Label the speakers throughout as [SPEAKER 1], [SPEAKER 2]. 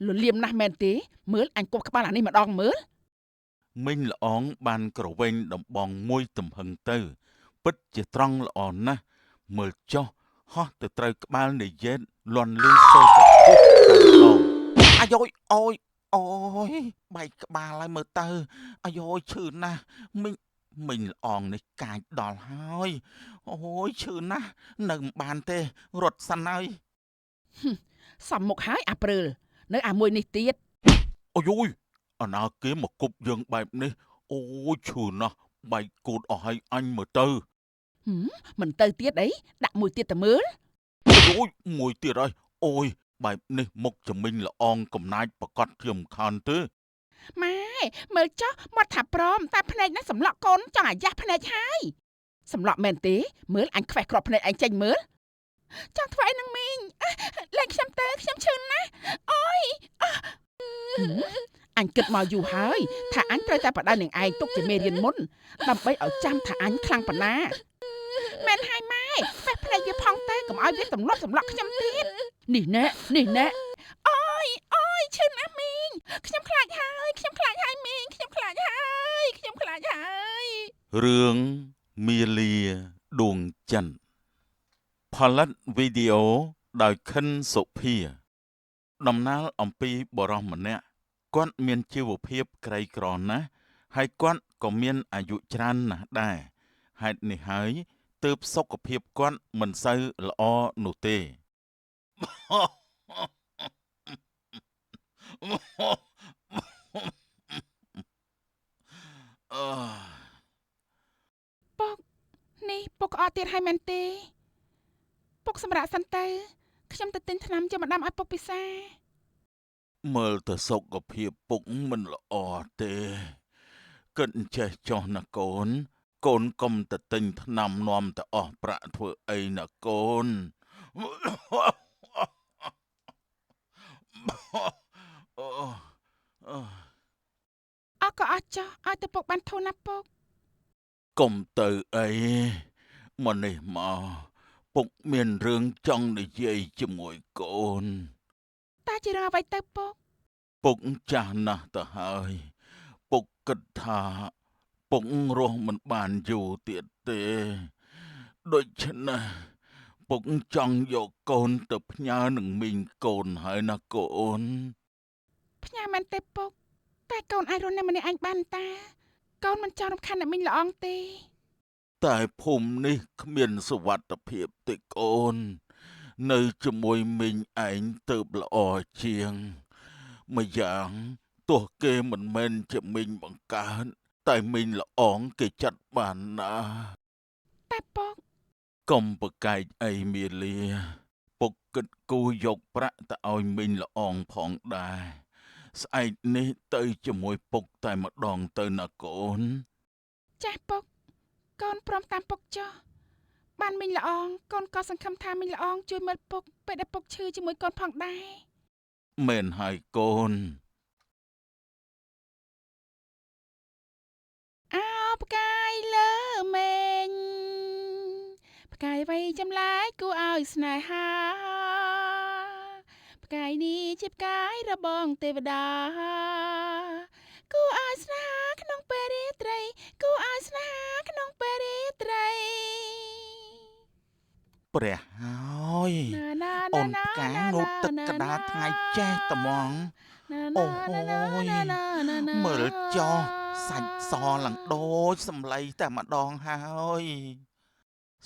[SPEAKER 1] លលៀមណាស់មែនទេមើលអញគប់ក្បាលអានេះម្ដងមើល
[SPEAKER 2] មីងល្អងបានក្រវែងដំបងមួយទំហឹងទៅពិតជាត្រង់ល្អណាស់មើលចុះហោះទៅត្រូវក្បាលនាយេតលន់លឿនសូរទៅពុះតែម្ដងអាយ៉យអូយអូយបែកក្បាលហើយមើលទៅអាយ៉យឈឺណាស់មីងល្អងនេះកាចដល់ហើយអូយឈឺណាស់នៅមិនបានទេរត់សិនហើយ
[SPEAKER 1] សំមុខហើយអាព្រើលនៅអាមួយនេះទៀត
[SPEAKER 2] អូយអាណាគេមកគប់យើងបែបនេះអូយឈឺណាស់បែកគូតអស់ហើយអញមើលទៅ
[SPEAKER 1] មិនទៅទៀតអីដាក់មួយទៀតទៅមើល
[SPEAKER 2] អូយមួយទៀតហើយអូយបែបនេះមុខចំមិញល្អងកំណាចប្រកាសជាមិនខានទេ
[SPEAKER 1] ម៉ែមើលចុះមកថាព្រមតែភ្នែកណាសម្លក់កូនចង់អាយ៉ាស់ភ្នែកហើយសម្លក់មែនទេមើលអញខ្វេះគ្រាប់ភ្នែកអញចេញមើលចង់ធ្វើអីនឹងមីងលែងខ្ញុំទៅខ្ញុំឈឺណាស់អូយអញគិតមកយូរហើយថាអញត្រូវតែបដៅនឹងឯងទុកជាមេរៀនមុនដើម្បីឲ្យចាំថាអញខ្លាំងប៉ុណ្ណាមែនហើយម៉ែខ្វេះភ្នែកវាផងទៅកុំឲ្យវាទម្លាប់សម្លក់ខ្ញុំទៀតនេះណែអូយឈឺណាស់មីងខ្ញុំខ្លាចហើយមីងខ្ញុំខ្លាចហើយ
[SPEAKER 2] រឿងមាលាដួងច័ន្ទផលិតវីដេអូដោយខិនសុភាដំណើរអំពីបរិសម្នាក់គាត់មានជីវភាពក្រីក្រណាស់ហើយគាត់ក៏មានអាយុច្រើនណាស់ដែរហេតុនេះហើយទើបសុខភាពគាត់មិនសូវល្អនោះទេអឺ
[SPEAKER 1] ពុកនេះពុកក្អកទៀតហើយមែនទេពុកសម្រាប់សិនទៅខ្ញុំទៅទិញថ្នាំយកមកដាំឲ្យពុកពិសា
[SPEAKER 2] មើលទៅសុខភាពពុកមិនល្អទេគិតចេះចោះណាកូនកូនកុំទៅទិញថ្នាំនាំទៅអស់ប្រាក់ធ្វើអីណាកូន
[SPEAKER 1] អស់ក៏អស់ចុះឲ្យទៅពុកបានធូរណាពុក
[SPEAKER 2] កុំទៅអីមកនេះមកពុកមានរឿងចង់និយាយជាមួយកូន
[SPEAKER 1] តើជារឿងអ្វីទៅ
[SPEAKER 2] ពុកចាស់ណាស់ទៅហើយពុកគិតថាពុករស់មិនបានយូរទៀតទេដូច្នេះពុកចង់យកកូនទៅផ្ញើនឹងមីងកូនហើយណាកូន
[SPEAKER 1] ផ្ញើមែនទេពុកតែកូនអាចរស់នៅម្នាក់ឯងបានតាកូនមិនចង់រំខានអ្នកមីងល្អងទេ
[SPEAKER 2] តែភូមិនេះគ្មានសុវត្ថិភាពទេកូននៅជាមួយមីងឯងទៅល្អជាងម្យ៉ាងទោះគេមិនមែនជាមីងបង្កើតតែមីងល្អងគេចាត់បានណា
[SPEAKER 1] តែពុក
[SPEAKER 2] កុំប្រកែកអីមាលាពុកគិតគូរយកប្រាក់ទៅឲ្យមីងល្អងផងដែរស្អែកនេះទៅជាមួយពុកតែម្ដងទៅណាកូន
[SPEAKER 1] ចាស់ពុកកូនព្រមតាមពុកចុះបានមីងល្អងកូនក៏សង្ឃឹមថាមីងល្អងជួយមើលពុកពេលដែលពុកឈឺជាមួយកូនផងដែរ
[SPEAKER 2] មែនហើយកូន
[SPEAKER 1] អោផ្កាយលើមេឃផ្កាយអ្វីចម្លែកគួរឲ្យស្នេហាផ្កាយនេះជាផ្កាយរបងទេវតាគួរឲ្យស្នេហាក្នុងពេលរាត្រីគួរឲ្យស្នេហាក្នុងពេលរាត្រី
[SPEAKER 2] ព្រះហើយ
[SPEAKER 1] ណាណា
[SPEAKER 2] អូន
[SPEAKER 1] ណា
[SPEAKER 2] ផ្កាងូតទឹកកដាលថ្ងៃចេះត្មងអូយមើលចោះសាច់សឡើងដូចសម្លៃតែម្ដងហើយ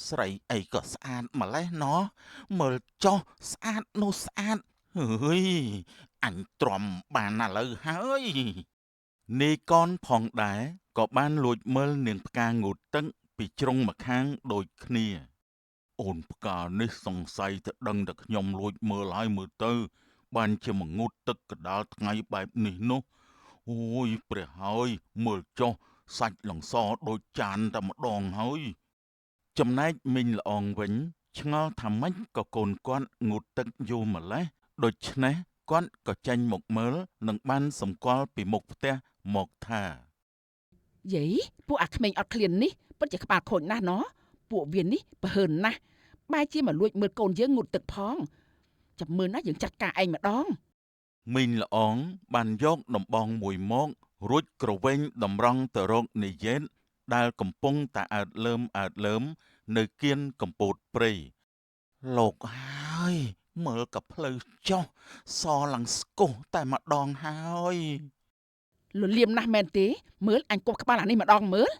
[SPEAKER 2] ស្រីអីក៏ស្អាតម្លេះណោះមើលចោះស្អាតនោះស្អាតហើយអញទ្រាំបានឥឡូវហើយនាយកនផងដែរក៏បានលួចមើលនាងផ្កាងូតទឹកពីជ្រុងម្ខាងដូចគ្នាអូនផ្កានេះសង្ស័យទៅដឹងតែខ្ញុំលួចមើលហើយមើលទៅបានជាមងូតទឹកកដាលថ្ងៃបែបនេះនោះអូយព្រះហើយមើលចុះសាច់លង្សដូចចានតែម្ដងហើយចំណែកមីងល្អងវិញឆ្ងល់ថាម៉េចក៏កូនគាត់ងូតទឹកយូរម្ល៉េះដូច្នេះគាត់ក៏ចេញមកមើលនិងបានសម្គាល់ពីមុខផ្ទះមកថា
[SPEAKER 1] យីពួកអាក្មេងអត់ឃ្លាននេះពិតជាក្បាលខូចណាស់ណោះពួកវានេះប្រហើនណាស់បែរជាមកលួចមើលកូនយើងងូតទឹកផងចាំមើលណាយើងចាត់ការឯងម្ដង
[SPEAKER 2] មីងល្អងបានយកដំបងមួយមករួចក្រវែងតម្រង់ទៅរកនាយេតដែលកំពុងតែអើតលើមនៅគៀនកំពតព្រៃលោកហើយមើលកាភ្លៅចុះសឡើងស្គុះតែម្ដងហើយ
[SPEAKER 1] លលៀមណាស់មែនទេមើលអញគប់ក្បាលអានេះម្ដងមើល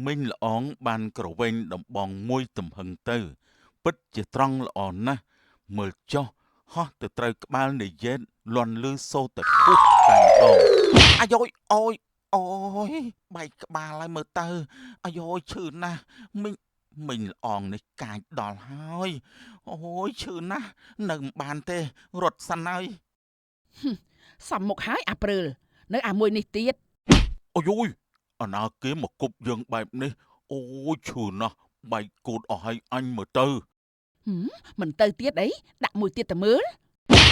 [SPEAKER 2] មីងល្អងបានក្រវែងដំបងមួយទំហឹងទៅពិតជាត្រង់ល្អណាស់មើលចុះហោះទៅត្រូវក្បាលនាយេតលន់លឺសូរតែពុះតែម្ដងអាយ៉យអូយបែកក្បាលហើយមើលទៅអាយ៉យឈឺណាស់មីងល្អងនេះកាចដល់ហើយអូយឈឺណាស់នៅមិនបានទេរត់សិនហើយ
[SPEAKER 1] សំមុខហើយអាព្រើលនៅអាមួយនេះទៀត
[SPEAKER 2] អូយអាណាគេមកគប់យើងបែបនេះអូយឈឺណាស់បែកគូតអស់ហើយអញមើលទៅ
[SPEAKER 1] មិនទៅទៀតអីដាក់មួយទៀតទៅមើល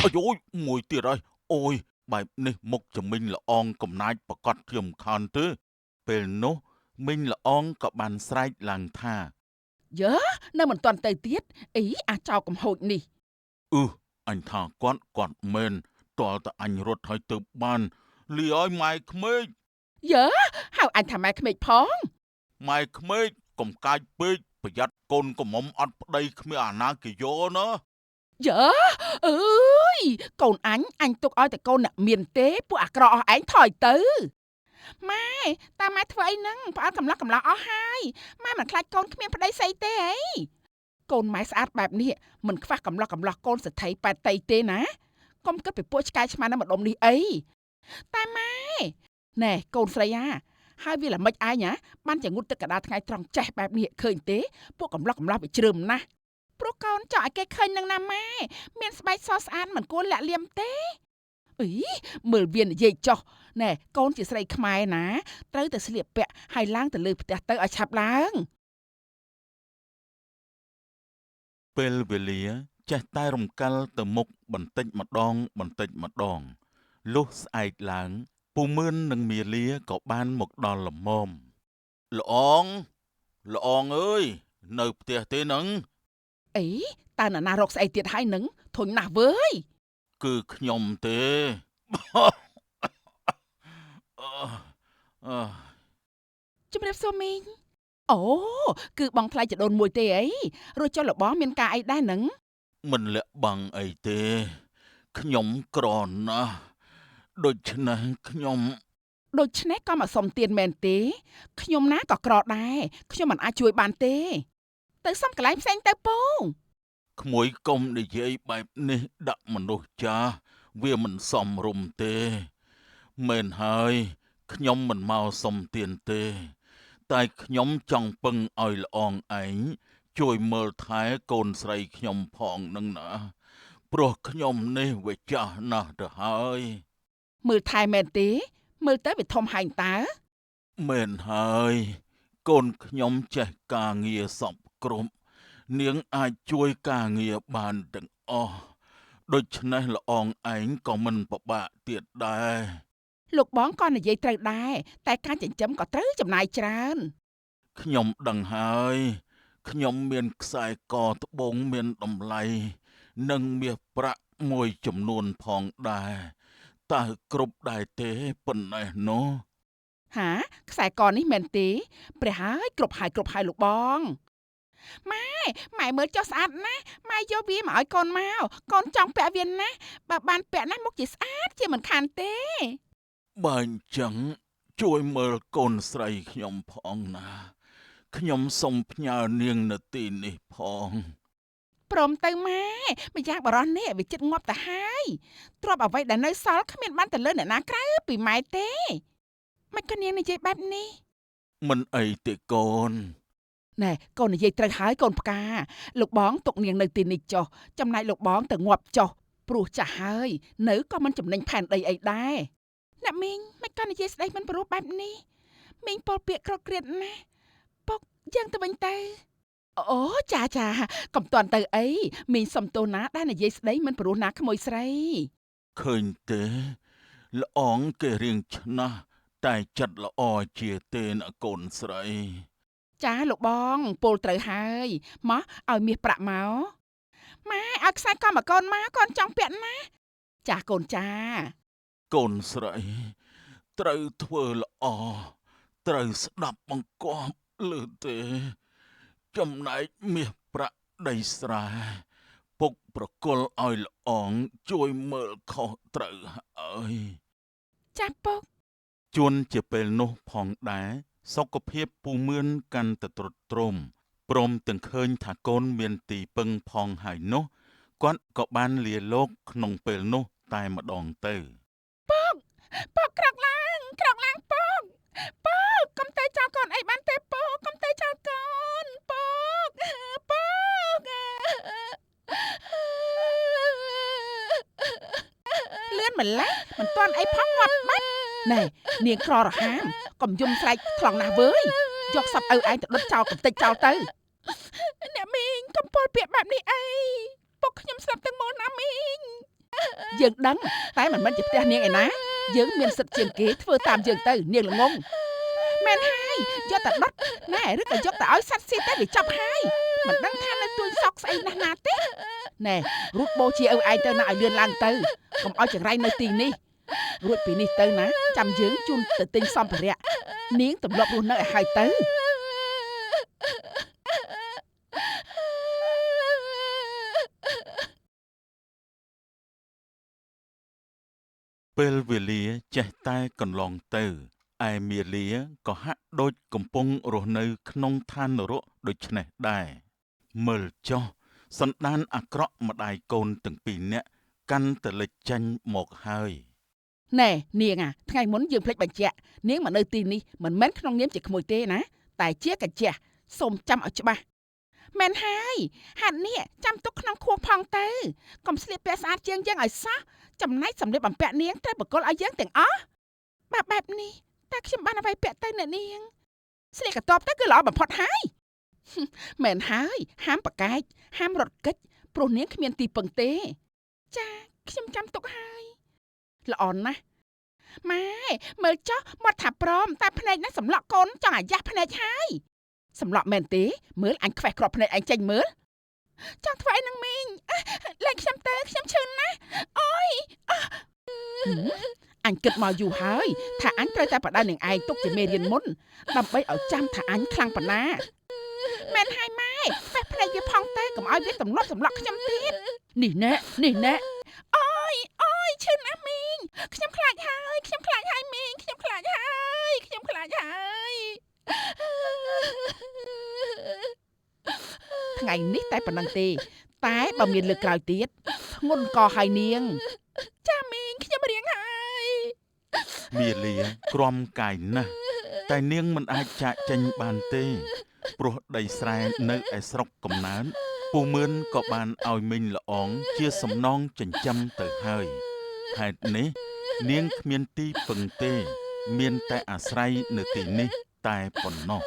[SPEAKER 2] អាយមួយទៀតហើយអូយបែបនេះមុខជំមិញល្អងកំណាចប្រកាសជាមិនខានទេពេលនោះមីងល្អងក៏បានស្រែកឡើងថា
[SPEAKER 1] យើនៅមិនទាន់ទៅទៀតអីអាចោកំហូចនេះ
[SPEAKER 2] អញថាគាត់មែនតើតើអញរត់ហើយទៅបានលីឲ្យម៉ែក្មេក
[SPEAKER 1] យើហៅអញថាម៉ែក្មេកផង
[SPEAKER 2] ម៉ែក្មេកកុំកាចពេកប្រយ័ត្នកូនកំមុំអត់ប្តីគ្មានអាណាគេយកណា
[SPEAKER 1] យើអើយកូនអញទុកឲ្យតែកូនអ្នកមានទេពួកអាក្រក់អស់ឯងថយទៅម៉ែតាម៉ែធ្វើអីហ្នឹងផ្អើលកំឡោះអស់ហើយម៉ែមិនខ្លាចកូនគ្មានប្តីស្អីទេអីកូនម៉ែស្អាតបែបនេះមិនខ្វះកំឡោះកូនសទ្ធិប៉ែតៃទេណាកុំគិតពីពួកឆ្កែឆ្មានៅម្ដុំនេះអីតែម៉ែណែកូនស្រីហើយវាល្មិចឯងបានជាងូតទឹកកដាថ្ងៃត្រង់ចេះបែបនេះឃើញទេពួកកំឡោះវាជ្រើមណាស់ព្រោះកូនចង់ឲ្យគេឃើញនឹងណាម៉ែមានស្បែកសស្អាតមិនគួរលាក់លៀមទេអីមើលវានិយាយចុះណែកូនជាស្រីខ្មែរណាត្រូវតែស្លៀកពាក់ហើយឡើងទៅលើផ្ទះទៅឲ្យឆាប់ឡើង
[SPEAKER 2] ពេលវេលាចេះតែរំកិលទៅមុខបន្តិចម្ដងលុះស្អែកឡើងពូមឿននិងមាលាក៏បានមកដល់លំមល្អងអើយនៅផ្ទះទេនឹង
[SPEAKER 1] អីតើនរណារកស្អីទៀតហើយនឹងធុញណាស់វើយ
[SPEAKER 2] គឺខ្ញុំទេ
[SPEAKER 1] ជំរាបសួរមីងអូគឺបងថ្លៃចដូនមួយទេអីរួចចុះលបងមានការអីដែរនឹង
[SPEAKER 2] មិនលាក់បាំងអីទេខ្ញុំក្រណាស់ដូច្នេះ
[SPEAKER 1] ក៏មកសុំទានមែនទេខ្ញុំណាក៏ក្រដែរខ្ញុំមិនអាចជួយបានទេទៅសុំកន្លែងផ្សេងទៅពូ
[SPEAKER 2] ក្មួយកុំនិយាយបែបនេះដាក់មនុស្សចាស់វាមិនសមរម្យទេមែនហើយខ្ញុំមិនមកសុំទានទេតែខ្ញុំចង់ពឹងឲ្យល្អងឯងជួយមើលថែកូនស្រីខ្ញុំផងនឹងណាព្រោះខ្ញុំនេះវាចាស់ណាស់ទៅហើយ
[SPEAKER 1] មើលថែមែនទេមើលទៅវាធំហែងតើ
[SPEAKER 2] មែនហើយកូនខ្ញុំចេះការងារសពគ្រប់នាងអាចជួយការងារបានទាំងអស់ដូច្នេះល្អងឯងក៏មិនពិបាកទៀតដែរ
[SPEAKER 1] លោកបងក៏និយាយត្រូវដែរតែការចិញ្ចឹមក៏ត្រូវចំណាយច្រើន
[SPEAKER 2] ខ្ញុំដឹងហើយខ្ញុំមានខ្សែកត្បូងមានតម្លៃនិងមាសប្រាក់មួយចំនួនផងដែរតើគ្រប់ដែរទេប៉ុណ្ណេះនោះ
[SPEAKER 1] ហាខ្សែកនេះមែនទេព្រះហើយគ្រប់ហើយលោកបងម៉ែមើលចុះស្អាតណាស់ម៉ែយកវាមកឲ្យកូនមកកូនចង់ពាក់វាណាស់បើបានពាក់ណាស់មុខជាស្អាតជាមិនខានទេ
[SPEAKER 2] បើអញ្ចឹងជួយមើលកូនស្រីខ្ញុំផងណាខ្ញុំសូមផ្ញើនាងនៅទីនេះផង
[SPEAKER 1] ព្រមទៅម៉ែម្យ៉ាងបរោះនេះវាចិត្តងាប់ទៅហើយទ្រពអ្វីដែលនៅសល់គ្មានបានទៅលើអ្នកណាក្រៅពីម៉ែទេមិនក៏នាងនិយាយបែបនេះ
[SPEAKER 2] មិនអីទេកូន
[SPEAKER 1] ណែកូននិយាយត្រូវហើយកូនផ្កាលោកបងទុកនាងនៅទីនេះចុះចំណែកលោកបងទៅងាប់ចុះព្រោះចាស់ហើយនៅក៏មិនចំណេញផែនដីអីដែរអ្នកមីងមិនក៏និយាយស្ដីមិនព្រោះបែបនេះមីងពលពាក្យក្រត់ក្រៀតណាស់ពុកយើងទៅវិញទៅអូចាកុំតន់ទៅអីមីងសំទោសណាដែលនិយាយស្ដីមិនព្រោះណាក្មួយស្រី
[SPEAKER 2] ឃើញទេល្អងគេរៀងឆ្នះតែចិត្តល្អជាទេណាកូនស្រី
[SPEAKER 1] ចាលោកបងពលត្រូវហើយមកឲ្យមាសប្រាក់មកម៉ែឲ្យខ្សែកមកកូនមកកូនចង់ពាក់ណា ចាកូនចា
[SPEAKER 2] កូនស្រីត្រូវធ្វើល្អត្រូវស្ដាប់បង្គាប់លើទេចំណែកមាសប្រាក់ដីស្រែពុកប្រគល់ឲ្យល្អងជួយមើលខុសត្រូវហើយ
[SPEAKER 1] ចាពុក
[SPEAKER 2] ជួនជាពេលនោះផងដែរសុខភាពពូមឿនកាន់តែទ្រុឌទ្រោមព្រមទាំងឃើញថាកូនមានទីពឹងផងហើយនោះគាត់ក៏បានលាលោកក្នុងពេលនោះតែម្ដងទៅ
[SPEAKER 1] ពុកក្រកឡើងពុកកុំទៅចោលកូនអីបានទេពុកកុំទៅចោលកូនពុកលឿនម្ល៉េះមិនទាន់អីផងងាប់បាត់ណែនាងក្ររហាមកុំយំស្រែកថ្លង់ណាស់វើយយកសពឪឯងទៅដុតចោលកំទេចចោលទៅអ្នកមីងកំពុលពាក្យបែបនេះអីពុកខ្ញុំស្លាប់ទាំងមូលណាមីងយើងដឹងតែមិនមែនជាផ្ទះនាងឯណាយើងមានសិទ្ធិជាងគេធ្វើតាមយើងទៅនាងល្ងងមែនហើយយកតែដុតណែឬក៏យកទៅឲ្យសត្វស៊ីទៅវាចប់ហើយមិនដឹងថានៅទួយសក់ស្អីណាស់ណាទេណែរូតបូជាឪឯងទៅណាឲ្យលឿនឡើងទៅកុំឲ្យចង្រៃនៅទីនេះរួចពីនេះទៅណាចាំយើងជូនទៅទិញសម្ភារៈនាងទម្លាប់រស់នៅឲ្យហើយទៅ
[SPEAKER 2] ពេលវេលាចេះតែកន្លងទៅឯមាលាក៏ហាក់ដូចកំពុងរស់នៅក្នុងឋាននរកដូចនេះដែរមើលចុះសន្តានអាក្រក់ម្ដាយកូនទាំងពីរនាក់កាន់តែលេចចេញមកហើយ
[SPEAKER 1] ណែនាងថ្ងៃមុនយើងភ្លេចបញ្ជាក់នាងមកនៅទីនេះមិនមែនក្នុងនាមជាក្មួយទេណាតែជាកាជះសូមចាំឲ្យច្បាស់មែនហើយហាត់នេះចាំទុកក្នុងខួរផងទៅកុំស្លៀកពាក់ស្អាតជាងយើងឲ្យសោះចំណែកសម្លៀកបំពាក់នាងត្រូវបកលឲ្យយើងទាំងអស់បែបនេះតើខ្ញុំបានអ្វីពាក់ទៅអ្នកនាងស្លៀកកតបទៅគឺល្អបំផុតហើយមែនហើយហាមប្រកែកហាមរត់គេចព្រោះនាងគ្មានទីពឹងទេចាខ្ញុំចាំទុកហើយល្អណាស់ម៉ែមើលចុះមាត់ថាព្រមតែភ្នែកណាសម្លក់កូនចង់អាយ៉ាស់ភ្នែកហើយសម្លក់មែនទេមើលអញខ្វេះគ្រាប់ភ្នែកអញចេញមើលចង់ធ្វើអីនឹងមីងលែងខ្ញុំទៅខ្ញុំឈឺណាស់អូយអញគិតមកយូរហើយថាអញត្រូវតែបដៅនឹងឯងទុកជាមេរៀនមុនដើម្បីឲ្យចាំថាអញខ្លាំងប៉ុណ្ណាមែនហើយម៉ែខ្វេះភ្នែកវាផងទៅកុំឲ្យវាទម្លាប់សម្លក់ខ្ញុំទៀតនេះណែអូយឈឺណាស់មីងខ្ញុំខ្លាចហើយមីងខ្ញុំខ្លាចហើយថ្ងៃនេះតែប៉ុណ្្នឹងទេតែបើមានលើកក្រោយទៀតធ្ងន់កហើយនាងចាមីងខ្ញុំរៀងហើយ
[SPEAKER 2] មាលាក្រំកាយណាស់តែនាងមិនអាចចាកចេញបានទេព្រោះដីស្រែនៅឯស្រុកកំណើតពូមឿនក៏បានឲ្យមីងល្អងជាសំណងចិញ្ចឹមទៅហើយហេតុនេះនាងគ្មានទីពឹងទេមានតែអាស្រ័យនៅទីនេះតែប៉ុណ្ណោះ